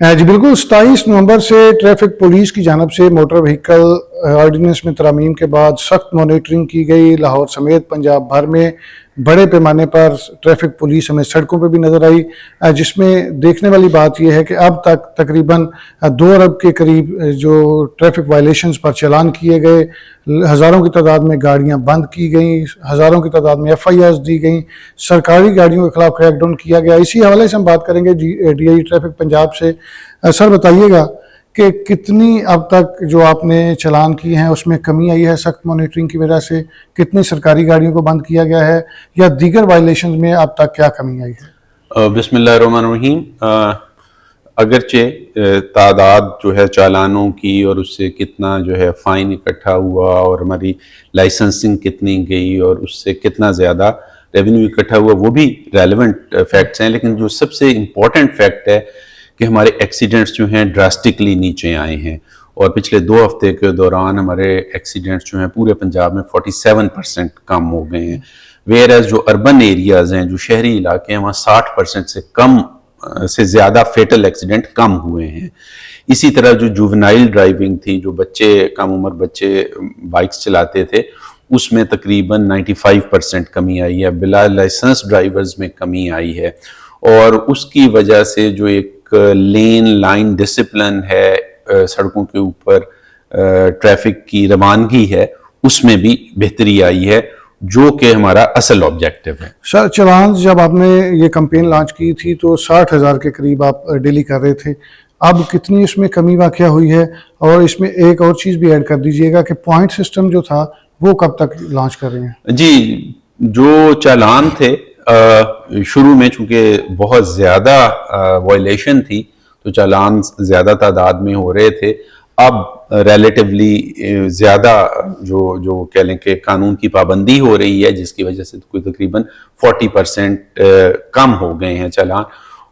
जी बिल्कुल, 27 नवंबर से traffic police की जानब से मोटर व्हीकल ऑर्डिनेंस में तरमीम के बाद सख्त मॉनिटरिंग की गई। लाहौर समेत पंजाब भर में बड़े पैमाने पर ट्रैफिक पुलिस हमें सड़कों पर भी नज़र आई, जिसमें देखने वाली बात यह है कि अब तक तकरीबन 2 अरब के करीब जो ट्रैफिक वायलेशंस पर चालान किए गए, हज़ारों की तादाद में गाड़ियां बंद की गई, हज़ारों की तादाद में FIRs दी गई, सरकारी गाड़ियों के खिलाफ क्रैकडाउन किया गया। इसी हवाले से हम बात करेंगे DI ट्रैफिक पंजाब से। सर बताइएगा कि कितनी अब तक जो आपने चालान किए हैं उसमें कमी आई है सख्त मॉनिटरिंग की वजह से, कितनी सरकारी गाड़ियों को बंद किया गया है, या दीगर वायलेशन में अब तक क्या कमी आई है? बिस्मिल्लाहिर्रहमानिर्रहीम। अगरचे तादाद जो है चालानों की और उससे कितना जो है फ़ाइन इकट्ठा हुआ और हमारी लाइसेंसिंग कितनी गई और उससे कितना ज़्यादा रेवेन्यू इकट्ठा हुआ, वो भी रेलेवेंट फैक्ट्स हैं, लेकिन जो सबसे इम्पॉर्टेंट फैक्ट है कि हमारे एक्सीडेंट्स जो हैं ड्रास्टिकली नीचे आए हैं और पिछले 2 हफ्ते के दौरान हमारे एक्सीडेंट्स जो हैं पूरे पंजाब में 47% कम हो गए हैं। वेयर एज जो अर्बन एरियाज़ हैं, जो शहरी इलाके हैं, वहाँ 60% से कम से ज़्यादा फेटल एक्सीडेंट कम हुए हैं। इसी तरह जो जुवेनाइल ड्राइविंग थी, जो बच्चे कम उम्र बच्चे बाइक्स चलाते थे, उसमें तकरीबन 95% कमी आई है। बिला लाइसेंस ड्राइवर्स में कमी आई है और उसकी वजह से जो एक लेन लाइन डिसिप्लिन है सड़कों के ऊपर, ट्रैफिक की रवानगी है, उसमें भी बेहतरी आई है, जो कि हमारा असल ऑब्जेक्टिव है। सर चालान जब आपने ये कैंपेन लॉन्च की थी तो 60,000 के करीब आप डेली कर रहे थे, अब कितनी इसमें कमी वाक़या हुई है? और इसमें एक और चीज़ भी ऐड कर दीजिएगा कि पॉइंट सिस्टम जो था वो कब तक लॉन्च कर रहे हैं? जी, जो चालान थे शुरू में चूँकि बहुत ज़्यादा वायलेशन थी तो चालान ज़्यादा तादाद में हो रहे थे। अब रिलेटिवली ज़्यादा जो कह लें कि कानून की पाबंदी हो रही है, जिसकी वजह से कोई तकरीबन 40% कम हो गए हैं चालान,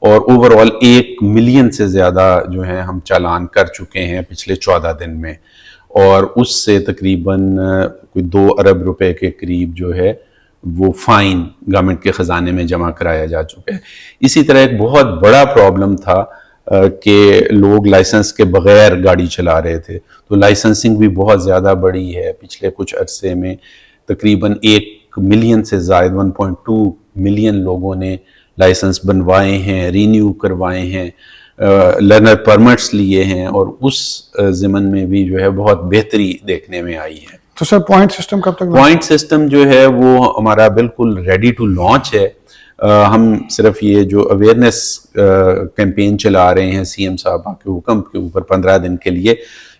और ओवरऑल 1 मिलियन से ज़्यादा जो है हम चालान कर चुके हैं पिछले 14 दिन में, और उससे तकरीबन कोई 2 अरब रुपए के करीब जो है वो फ़ाइन गवर्नमेंट के ख़जाने में जमा कराया जा चुका है। इसी तरह एक बहुत बड़ा प्रॉब्लम था कि लोग लाइसेंस के बग़ैर गाड़ी चला रहे थे, तो लाइसेंसिंग भी बहुत ज़्यादा बढ़ी है। पिछले कुछ अरसे में तकरीबन 1 मिलियन से ज़ायद 1.2 मिलियन लोगों ने लाइसेंस बनवाए हैं, रीन्यू करवाए हैं, लर्नर परमिट्स लिए हैं, और उस ज़िमन में भी जो है बहुत बेहतरी देखने में आई है। तो सर पॉइंट सिस्टम कब तक? पॉइंट सिस्टम जो है वो हमारा बिल्कुल रेडी टू लॉन्च है। हम सिर्फ ये जो अवेयरनेस कैंपेन चला रहे हैं CM साहब के हुक्म के ऊपर 15 दिन के लिए,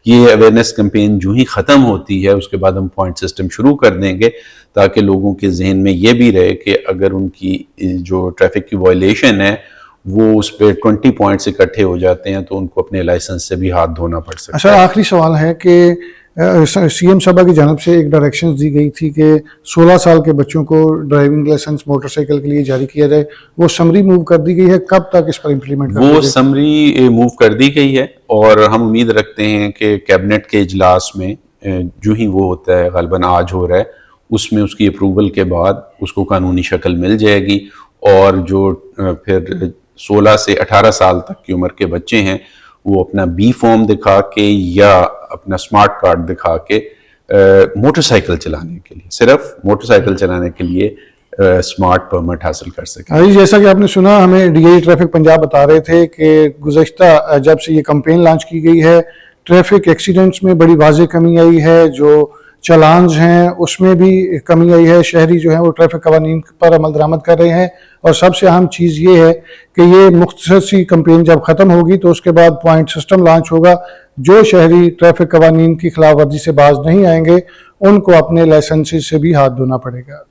ये अवेयरनेस कैंपेन जो ही ख़त्म होती है उसके बाद हम पॉइंट सिस्टम शुरू कर देंगे, ताकि लोगों के जहन में ये भी रहे कि अगर उनकी जो ट्रैफिक की वायलेशन है वो उस पर 20 पॉइंट्स इकट्ठे हो जाते हैं तो उनको अपने लाइसेंस से भी हाथ धोना पड़ सकता है। अच्छा, आखिरी सवाल है कि CM साहब की जानब से एक डायरेक्शन दी गई थी कि 16 साल के बच्चों को ड्राइविंग लाइसेंस मोटरसाइकिल के लिए जारी किया जाए, वो समरी मूव कर दी गई है, कब तक इस पर इम्प्लीमेंट कर? वो समरी मूव कर दी गई है और हम उम्मीद रखते हैं कि कैबिनेट के इजलास में जो ही वो होता है, ग़ालिबन आज हो रहा है, उसमें उसकी अप्रूवल के बाद उसको कानूनी शक्ल मिल जाएगी, और जो फिर 16 से 18 साल तक की उम्र के बच्चे हैं वो अपना B फॉर्म दिखा के या अपना स्मार्ट कार्ड दिखा के मोटरसाइकिल चलाने के लिए, सिर्फ मोटरसाइकिल चलाने के लिए स्मार्ट परमिट हासिल कर सकें। जैसा कि आपने सुना, हमें DI ट्रैफिक पंजाब बता रहे थे कि गुज़श्ता जब से ये कैंपेन लॉन्च की गई है ट्रैफिक एक्सीडेंट्स में बड़ी वाज़ेह कमी आई है, जो चालान्स हैं उसमें भी कमी आई है, शहरी जो है वो ट्रैफिक कवानीन पर अमल दरामद कर रहे हैं, और सबसे अहम चीज़ ये है कि ये मुख्तसर सी कैंपेन जब ख़त्म होगी तो उसके बाद पॉइंट सिस्टम लॉन्च होगा। जो शहरी ट्रैफिक कवानीन की खिलाफ वर्जी से बाज नहीं आएंगे उनको अपने लाइसेंस से भी हाथ धोना पड़ेगा।